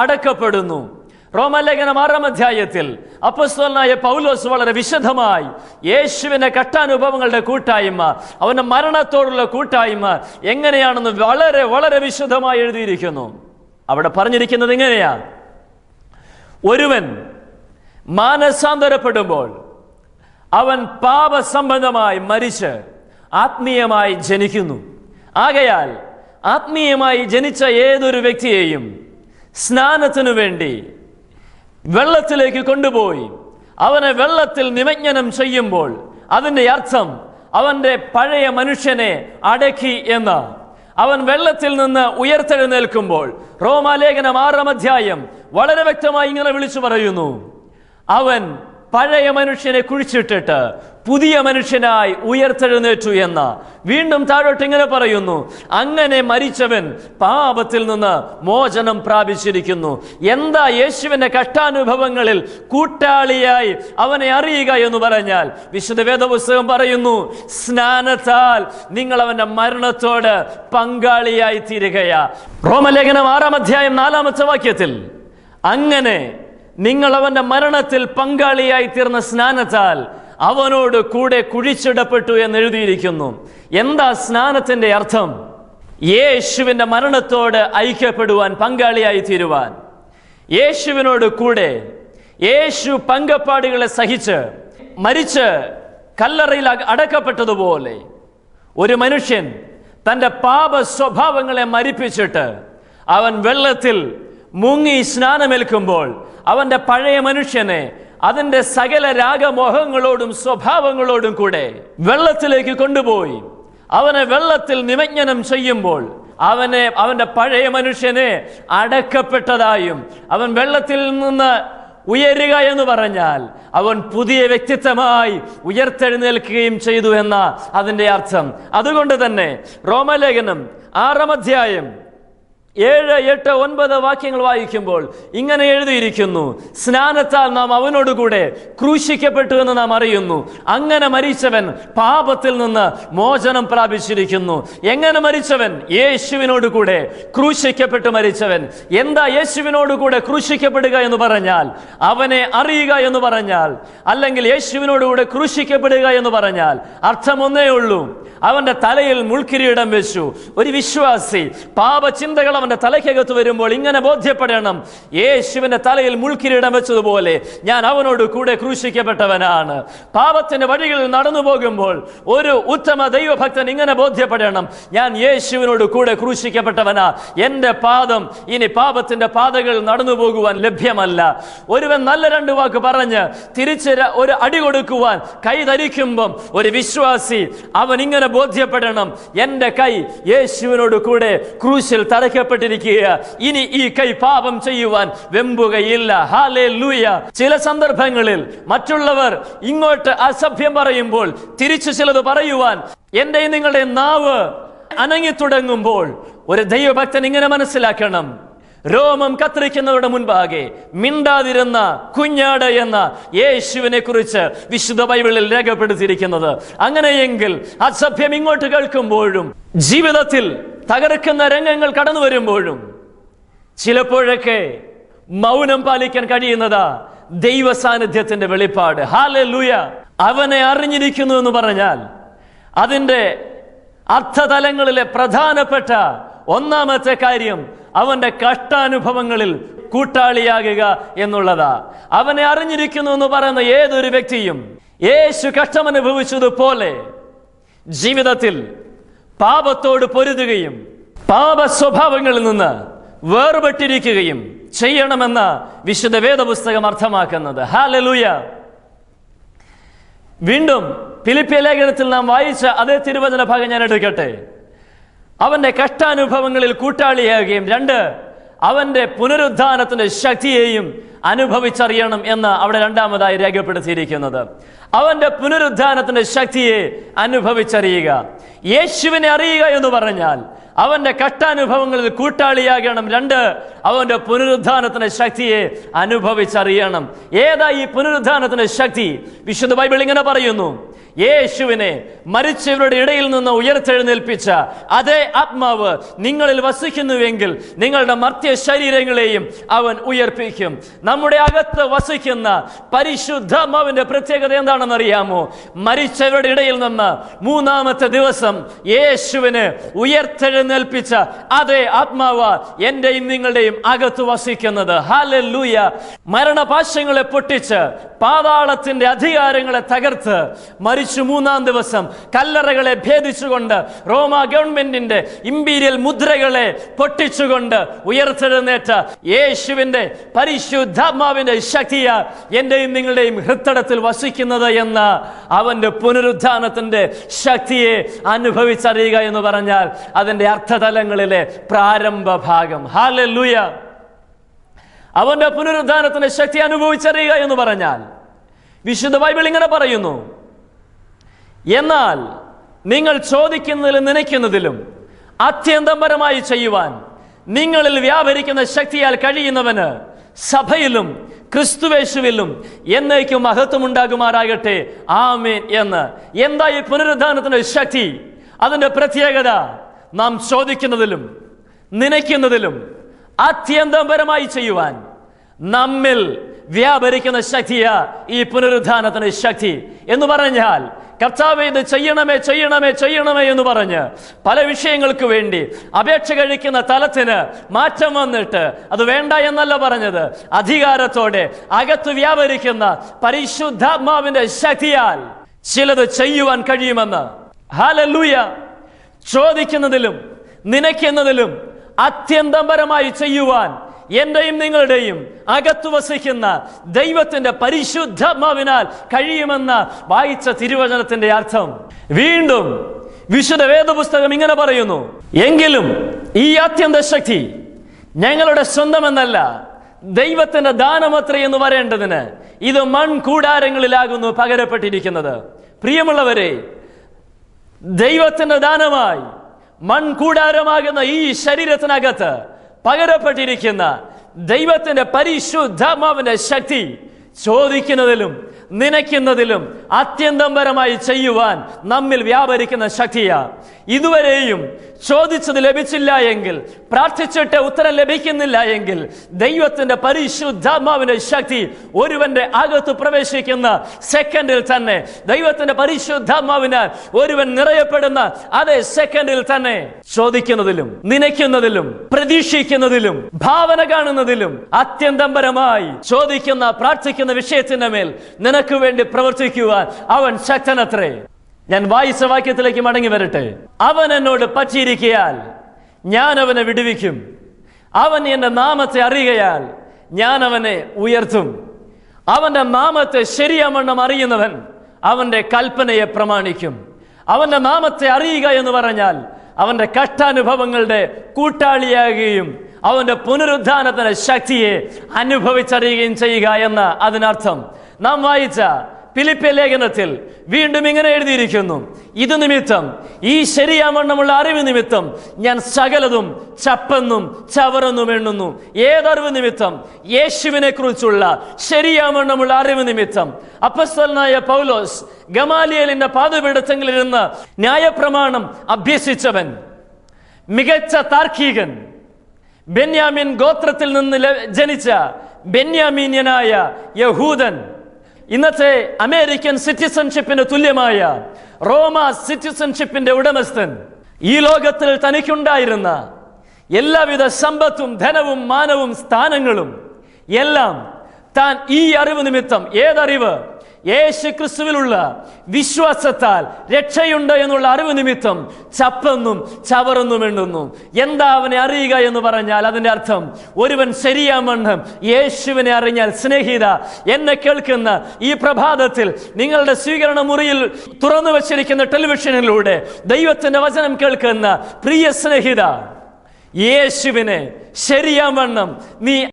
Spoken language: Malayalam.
അടക്കപ്പെടുന്നു. റോമാലേഖനം 6-ാം അധ്യായത്തിൽ അപ്പോസ്തലനായ പൗലോസ് വളരെ വിശദമായി യേശുവിന്റെ കഷ്ടാനുഭവങ്ങളുടെ കൂട്ടായ്മ, അവന്റെ മരണത്തോടുള്ള കൂട്ടായ്മ എങ്ങനെയാണെന്ന് വളരെ വളരെ വിശദമായി എഴുതിയിരിക്കുന്നു. അവിടെ പറഞ്ഞിരിക്കുന്നത് ഇങ്ങനെയാ: ഒരുവൻ മാനസാന്തരപ്പെടുമ്പോൾ അവൻ പാപസംബന്ധമായി മരിച്ച് ആത്മീയമായി ജനിക്കുന്നു. ആകയാൽ ആത്മീയമായി ജനിച്ച ഏതൊരു വ്യക്തിയെയും സ്നാനത്തിനു വേണ്ടി വെള്ളത്തിലേക്ക് കൊണ്ടുപോയി അവനെ വെള്ളത്തിൽ നിമജ്ജനം ചെയ്യുമ്പോൾ അതിൻ്റെ അർത്ഥം അവൻ്റെ പഴയ മനുഷ്യനെ അടക്കി എന്ന്. അവൻ വെള്ളത്തിൽ നിന്ന് ഉയർത്തെഴുന്നേൽക്കുമ്പോൾ റോമാലേഖനം 6-ാം അധ്യായം വളരെ വ്യക്തമായി ഇങ്ങനെ വിളിച്ചു പറയുന്നു: അവൻ പഴയ മനുഷ്യനെ കുഴിച്ചിട്ടിട്ട് പുതിയ മനുഷ്യനായി ഉയർത്തെഴുന്നേറ്റു എന്ന്. വീണ്ടും താഴോട്ട് ഇങ്ങനെ പറയുന്നു: അങ്ങനെ മരിച്ചവൻ പാപത്തിൽ നിന്ന് മോചനം പ്രാപിച്ചിരിക്കുന്നു. എന്താ യേശുവിന്റെ കഷ്ടാനുഭവങ്ങളിൽ കൂട്ടാളിയായി അവനെ അറിയുക എന്ന് പറഞ്ഞാൽ, വിശുദ്ധ വേദപുസ്തകം പറയുന്നു, സ്നാനത്താൽ നിങ്ങൾ അവന്റെ മരണത്തോട് പങ്കാളിയായി തീരുകയാ. റോമലേഖനം 6-ാം അധ്യായം 4-ാമത്തെ വാക്യത്തിൽ അങ്ങനെ നിങ്ങൾ അവന്റെ മരണത്തിൽ പങ്കാളിയായി തീർന്ന സ്നാനത്താൽ അവനോട് കൂടെ കുഴിച്ചിടപ്പെട്ടു എന്ന് എഴുതിയിരിക്കുന്നു. എന്താ സ്നാനത്തിന്റെ അർത്ഥം? യേശുവിന്റെ മരണത്തോട് ഐക്യപ്പെടുവാൻ, പങ്കാളിയായി തീരുവാൻ. യേശുവിനോട് കൂടെ യേശു പങ്കപ്പാടുകളെ സഹിച്ച് മരിച്ച് കല്ലറയിൽ അടക്കപ്പെട്ടതുപോലെ ഒരു മനുഷ്യൻ തൻ്റെ പാപ സ്വഭാവങ്ങളെ മരിപ്പിച്ചിട്ട് അവൻ വെള്ളത്തിൽ മുങ്ങി സ്നാനമേൽക്കുമ്പോൾ അവൻ്റെ പഴയ മനുഷ്യനെ അതിൻ്റെ സകല രാഗമോഹങ്ങളോടും സ്വഭാവങ്ങളോടും കൂടെ വെള്ളത്തിലേക്ക് കൊണ്ടുപോയി അവനെ വെള്ളത്തിൽ നിമജ്ജനം ചെയ്യുമ്പോൾ അവൻ്റെ പഴയ മനുഷ്യനെ അടക്കപ്പെട്ടതായും അവൻ വെള്ളത്തിൽ നിന്ന് ഉയരുക എന്ന് പറഞ്ഞാൽ അവൻ പുതിയ വ്യക്തിത്വമായി ഉയർത്തെഴുന്നേൽക്കുകയും ചെയ്തു എന്ന അതിൻ്റെ അർത്ഥം. അതുകൊണ്ട് തന്നെ റോമലേഖനം 6-ാം അധ്യായം 7, 8, 9 വാക്യങ്ങൾ വായിക്കുമ്പോൾ ഇങ്ങനെ എഴുതിയിരിക്കുന്നു: സ്നാനത്താൽ നാം അവനോടുകൂടെ ക്രൂശിക്കപ്പെട്ടു എന്ന് നാം അറിയുന്നു. അങ്ങനെ മരിച്ചവൻ പാപത്തിൽ നിന്ന് മോചനം പ്രാപിച്ചിരിക്കുന്നു. എങ്ങനെ മരിച്ചവൻ? യേശുവിനോട് കൂടെ ക്രൂശിക്കപ്പെട്ടു മരിച്ചവൻ. എന്താ യേശുവിനോട് കൂടെ ക്രൂശിക്കപ്പെടുക എന്ന് പറഞ്ഞാൽ? അവനെ അറിയുക എന്ന് പറഞ്ഞാൽ, അല്ലെങ്കിൽ യേശുവിനോട് കൂടെ ക്രൂശിക്കപ്പെടുക എന്ന് പറഞ്ഞാൽ അർത്ഥം ഒന്നേ ഉള്ളൂ: അവന്റെ തലയിൽ മുൾക്കിരീടം വെച്ചു. ഒരു വിശ്വാസി പാപചിന്തകൾ അവന്റെ തലയ്ക്കകത്ത് വരുമ്പോൾ ഇങ്ങനെ ബോധ്യപ്പെടണം: യേശുവിന്റെ തലയിൽ മുൾക്കിരീടം വെച്ചതുപോലെ ഞാൻ അവനോട് കൂടെ ക്രൂശിക്കപ്പെട്ടവനാണ്. പാപത്തിന്റെ വഴികളിൽ നടന്നു പോകുമ്പോൾ ഒരു ഉത്തമ ദൈവഭക്തൻ ഇങ്ങനെ ബോധ്യപ്പെടണം: ഞാൻ യേശുവിനോട് കൂടെ ക്രൂശിക്കപ്പെട്ടവനാ. എന്റെ പാദം ഇനി പാപത്തിന്റെ പാതകളിൽ നടന്നു പോകുവാൻ ലഭ്യമല്ല. ഒരുവൻ നല്ല 2 വാക്ക് പറഞ്ഞ് തിരിച്ച് ഒരു അടി കൊടുക്കുവാൻ കൈ ധരിക്കുമ്പം ഒരു വിശ്വാസി അവൻ ഇങ്ങനെ ബോധ്യപ്പെടണം: എന്റെ കൈ യേശുവിനോട് കൂടെ ക്രൂശിൽ തറയ്ക്കപ്പെട്ടിരിക്കുക. ഇനി ഈ കൈ പാപം ചെയ്യുവാൻ വെമ്പുകയില്ല. ഹല്ലേലൂയ. ചില സന്ദർഭങ്ങളിൽ മറ്റുള്ളവർ ഇങ്ങോട്ട് അസഭ്യം പറയുമ്പോൾ തിരിച്ചു ചിലത് പറയുവാൻ എന്റെ നിങ്ങളുടെ നാവ് അനങ്ങി തുടങ്ങുമ്പോൾ ഒരു ദൈവഭക്തൻ ഇങ്ങനെ മനസ്സിലാക്കണം: രോമം കത്തിരിക്കുന്നവരുടെ മുൻപാകെ മിണ്ടാതിരുന്ന കുഞ്ഞാട് എന്ന യേശുവിനെ കുറിച്ച് വിശുദ്ധ ബൈബിളിൽ രേഖപ്പെടുത്തിയിരിക്കുന്നത്. അങ്ങനെയെങ്കിൽ അസഭ്യം ഇങ്ങോട്ട് കേൾക്കുമ്പോഴും ജീവിതത്തിൽ തകർക്കുന്ന രംഗങ്ങൾ കടന്നു വരുമ്പോഴും ചിലപ്പോഴൊക്കെ മൗനം പാലിക്കാൻ കഴിയുന്നതാ ദൈവ സാന്നിധ്യത്തിന്റെ വെളിപ്പാട്. ഹല്ലേലൂയ. അവനെ അറിഞ്ഞിരിക്കുന്നു എന്ന് പറഞ്ഞാൽ അതിൻ്റെ അർത്ഥതലങ്ങളിലെ പ്രധാനപ്പെട്ട ഒന്നാമത്തെ കാര്യം അവന്റെ കഷ്ടാനുഭവങ്ങളിൽ കൂട്ടാളിയാകുക എന്നുള്ളതാ. അവനെ അറിഞ്ഞിരിക്കുന്നു എന്ന് പറയുന്ന ഏതൊരു വ്യക്തിയും യേശു കഷ്ടമനുഭവിച്ചതുപോലെ ജീവിതത്തിൽ പാപത്തോട് പൊരുതുകയും പാപ സ്വഭാവങ്ങളിൽ നിന്ന് വേർപെട്ടിരിക്കുകയും ചെയ്യണമെന്ന വിശുദ്ധ വേദപുസ്തകം അർത്ഥമാക്കുന്നത്. ഹല്ലേലൂയ. വീണ്ടും ഫിലിപ്പിയ ലേഖനത്തിൽ നാം വായിച്ച അതേ തിരുവചന ഭാഗം ഞാൻ എടുക്കട്ടെ. അവന്റെ കഷ്ടാനുഭവങ്ങളിൽ കൂട്ടാളിയാകുകയും 2 അവന്റെ പുനരുദ്ധാനത്തിന്റെ ശക്തിയെയും അനുഭവിച്ചറിയണം എന്ന് അവിടെ 2ാമതായി രേഖപ്പെടുത്തിയിരിക്കുന്നത്. അവന്റെ പുനരുദ്ധാനത്തിന്റെ ശക്തിയെ അനുഭവിച്ചറിയുക. യേശുവിനെ അറിയുക എന്ന് പറഞ്ഞാൽ അവന്റെ കഷ്ടാനുഭവങ്ങളിൽ കൂട്ടാളിയാകണം. 2 അവന്റെ പുനരുദ്ധാനത്തിന്റെ ശക്തിയെ അനുഭവിച്ചറിയണം. ഏതാ ഈ പുനരുദ്ധാനത്തിന്റെ ശക്തി? വിശുദ്ധ ബൈബിൾ ഇങ്ങനെ പറയുന്നു: യേശുവിനെ മരിച്ചവരുടെ ഇടയിൽ നിന്ന് ഉയർത്തെഴുന്നേൽപ്പിച്ച അതേ ആത്മാവ് നിങ്ങളിൽ വസിക്കുന്നുവെങ്കിൽ നിങ്ങളുടെ മർത്യ ശരീരങ്ങളെയും അവൻ ഉയർപ്പിക്കും. നമ്മുടെ അകത്ത് വസിക്കുന്ന പരിശുദ്ധാത്മാവിന്റെ പ്രത്യേകത എന്താണെന്ന് അറിയാമോ? മരിച്ചവരുടെ ഇടയിൽ നിന്ന് മൂന്നാമത്തെ ദിവസം യേശുവിനെ ഉയർത്തെഴുന്നേൽപ്പിച്ച അതേ ആത്മാവ് എന്റെയും നിങ്ങളുടെയും അകത്ത് വസിക്കുന്നത്. ഹല്ലേലൂയ. മരണപാശങ്ങളെ പൊട്ടിച്ച് പാതാളത്തിന്റെ അധികാരങ്ങളെ തകർത്ത് മരിച്ചു മൂന്നാം ദിവസം കല്ലറകളെ ഭേദിച്ചുകൊണ്ട് റോമ ഗവൺമെന്റിന്റെ ഇമ്പീരിയൽ മുദ്രകളെ പൊട്ടിച്ചുകൊണ്ട് ഉയർത്തെഴുന്നേറ്റ യേശുവിന്റെ പരിശുദ്ധാത്മാവിന്റെ ശക്തിയാ എന്റെയും നിങ്ങളുടെയും ഹൃദയത്തിൽ വസിക്കുന്നത് എന്ന അവന്റെ പുനരുദ്ധാനത്തിന്റെ ശക്തിയെ അനുഭവിച്ചറിയുക എന്ന് പറഞ്ഞാൽ അതിന്റെ അർത്ഥതലങ്ങളിലെ പ്രാരംഭ ഭാഗം. ഹല്ലേലൂയ. അവന്റെ പുനരുദ്ധാനത്തിന്റെ ശക്തി അനുഭവിച്ചറിയുക എന്ന് പറഞ്ഞാൽ വിശുദ്ധ ബൈബിൾ ഇങ്ങനെ പറയുന്നു, എന്നാൽ നിങ്ങൾ ചോദിക്കുന്നതിലും നനയ്ക്കുന്നതിലും അത്യന്തപരമായി ചെയ്യുവാൻ നിങ്ങളിൽ വ്യാപരിക്കുന്ന ശക്തിയാൽ കഴിയുന്നവന് സഭയിലും ക്രിസ്തുവേശുവിലും എന്നേക്കും മഹത്വം ഉണ്ടാകുമാറാകട്ടെ. ആമേൻ എന്ന്. എന്താ ഈ പുനരുദ്ധാനത്തിന്റെ ശക്തി? അതിന്റെ പ്രത്യേകത നാം ചോദിക്കുന്നതിലും നനയ്ക്കുന്നതിലും അത്യന്തപരമായി ചെയ്യുവാൻ നമ്മിൽ വ്യാപരിക്കുന്ന ശക്തിയാ ഈ പുനരുദ്ധാനത്തിന്റെ ശക്തി എന്ന് പറഞ്ഞാൽ, കർത്താവേ ഇത് ചെയ്യണമേ ചെയ്യണമേ ചെയ്യണമേ എന്ന് പറഞ്ഞ് പല വിഷയങ്ങൾക്ക് വേണ്ടി അപേക്ഷ കഴിക്കുന്ന തലത്തിന് മാറ്റം വന്നിട്ട് അത് വേണ്ട എന്നല്ല പറഞ്ഞത്, അധികാരത്തോടെ അകത്ത് വ്യാപരിക്കുന്ന പരിശുദ്ധാത്മാവിന്റെ ശക്തിയാൽ ചിലത് ചെയ്യുവാൻ കഴിയുമെന്ന്. ഹല്ലേലൂയ. ചോദിക്കുന്നതിലും നനയ്ക്കുന്നതിലും അത്യന്തപരമായി ചെയ്യുവാൻ എന്റെയും നിങ്ങളുടെയും അകത്തു വസിക്കുന്ന ദൈവത്തിന്റെ പരിശുദ്ധാത്മാവിനാൽ കഴിയുമെന്ന വായിച്ച തിരുവചനത്തിന്റെ അർത്ഥം. വീണ്ടും വിശുദ്ധ വേദപുസ്തകം ഇങ്ങനെ പറയുന്നു, എങ്കിലും ഈ അത്യന്ത ശക്തി ഞങ്ങളുടെ സ്വന്തമെന്നല്ല, ദൈവത്തിന്റെ ദാനമത്ര എന്ന് വരേണ്ടതിന് ഇത് മൺകൂടാരങ്ങളിലാകുന്നു പകരപ്പെട്ടിരിക്കുന്നത്. പ്രിയമുള്ളവരെ, ദൈവത്തിന്റെ ദാനമായി മൺകൂടാരമാകുന്ന ഈ ശരീരത്തിനകത്ത് പകരപ്പെട്ടിരിക്കുന്ന ദൈവത്തിന്റെ പരിശുദ്ധാത്മാവിന്റെ ശക്തി ചോദിക്കുന്നതിലും നനയ്ക്കുന്നതിലും അത്യന്തപരമായി ചെയ്യുവാൻ നമ്മിൽ വ്യാപരിക്കുന്ന ശക്തിയാ. ഇതുവരെയും ചോദിച്ചത് ലഭിച്ചില്ല എങ്കിൽ, പ്രാർത്ഥിച്ചിട്ട് ഉത്തരം ലഭിക്കുന്നില്ല എങ്കിൽ, ദൈവത്തിന്റെ പരിശുദ്ധാത്മാവിന്റെ ശക്തി ഒരുവന്റെ അകത്ത് പ്രവേശിക്കുന്ന സെക്കൻഡിൽ തന്നെ, ദൈവത്തിന്റെ പരിശുദ്ധാത്മാവിനാൽ ഒരുവൻ നിറയപ്പെടുന്ന അതേ സെക്കൻഡിൽ തന്നെ ചോദിക്കുന്നതിലും നനയ്ക്കുന്നതിലും പ്രതീക്ഷിക്കുന്നതിലും ഭാവന കാണുന്നതിലും അത്യന്തപരമായി ചോദിക്കുന്ന പ്രാർത്ഥിക്കുന്ന വിഷയത്തിന്റെ മേൽ നിനക്ക് വേണ്ടി പ്രവർത്തിക്കുവാൻ അവൻ ശക്തനത്രേ. ഞാൻ വായിച്ച വാക്യത്തിലേക്ക് മടങ്ങി വരട്ടെ. അവൻ എന്നോട് പറ്റിയിരിക്കയാൽ ഞാൻ അവനെ വിടുവിക്കും, അവൻ എന്റെ നാമത്തെ അറിയുകയാൽ ഞാൻ അവനെ ഉയർത്തും. അവന്റെ നാമത്തെ ശരിയാവണ്ണം അറിയുന്നവൻ അവന്റെ കൽപ്പനയെ പ്രമാണിക്കും. അവന്റെ നാമത്തെ അറിയുക എന്ന് പറഞ്ഞാൽ അവന്റെ കഷ്ടാനുഭവങ്ങളുടെ കൂട്ടാളിയാകുകയും അവന്റെ പുനരുദ്ധാനത്തിന്റെ ശക്തിയെ അനുഭവിച്ചറിയുകയും ചെയ്യുക എന്ന അതിനർത്ഥം. നാം വായിച്ച ഫിലിപ്പിയ ലേഖനത്തിൽ വീണ്ടും ഇങ്ങനെ എഴുതിയിരിക്കുന്നു, ഇത് നിമിത്തം, ഈ ശരിയാവണ്ണമുള്ള അറിവ് നിമിത്തം ഞാൻ സകലതും ചപ്പെന്നും ചവറെന്നും എണ്ണുന്നു. ഏതറിവ് നിമിത്തം? യേശുവിനെ കുറിച്ചുള്ള ശരിയാവണ്ണമുള്ള അറിവ് നിമിത്തം. അപ്പോസ്തലനായ പൗലോസ് ഗമാലിയേലിന്റെ പാദപീഠത്തിലിരുന്ന് ന്യായപ്രമാണം അഭ്യസിച്ചവൻ, മികച്ച താർക്കികൻ, ബെന്യാമിൻ ഗോത്രത്തിൽ നിന്ന് ജനിച്ച ബെന്യാമീന്യനായ യഹൂദൻ, ഇന്നത്തെ അമേരിക്കൻ സിറ്റിസൺഷിപ്പിന് തുല്യമായ റോമ സിറ്റിസൺഷിപ്പിന്റെ ഉടമസ്ഥൻ, ഈ ലോകത്തിൽ തനിക്കുണ്ടായിരുന്ന എല്ലാവിധ സമ്പത്തും ധനവും മാനവും സ്ഥാനങ്ങളും എല്ലാം താൻ ഈ അറിവ് നിമിത്തം, ഏതറിവ്? യേശു ക്രിസ്തുവിലുള്ള വിശ്വാസത്താൽ രക്ഷയുണ്ട് എന്നുള്ള അറിവ് നിമിത്തം ചപ്പെന്നും ചവറെന്നും എണ്ണുന്നു. എന്താ അവനെ അറിയുക എന്ന് പറഞ്ഞാൽ അതിന്റെ അർത്ഥം, ഒരുവൻ ശരിയാവണ്ണം യേശുവിനെ അറിഞ്ഞാൽ, സ്നേഹിത, എന്നെ കേൾക്കുന്ന ഈ പ്രഭാതത്തിൽ നിങ്ങളുടെ സ്വീകരണ മുറിയിൽ തുറന്നു വച്ചിരിക്കുന്ന ടെലിവിഷനിലൂടെ ദൈവത്തിന്റെ വചനം കേൾക്കുന്ന പ്രിയ സ്നേഹിത, യേശുവിനെ ശരിയാവണ്ണം നീ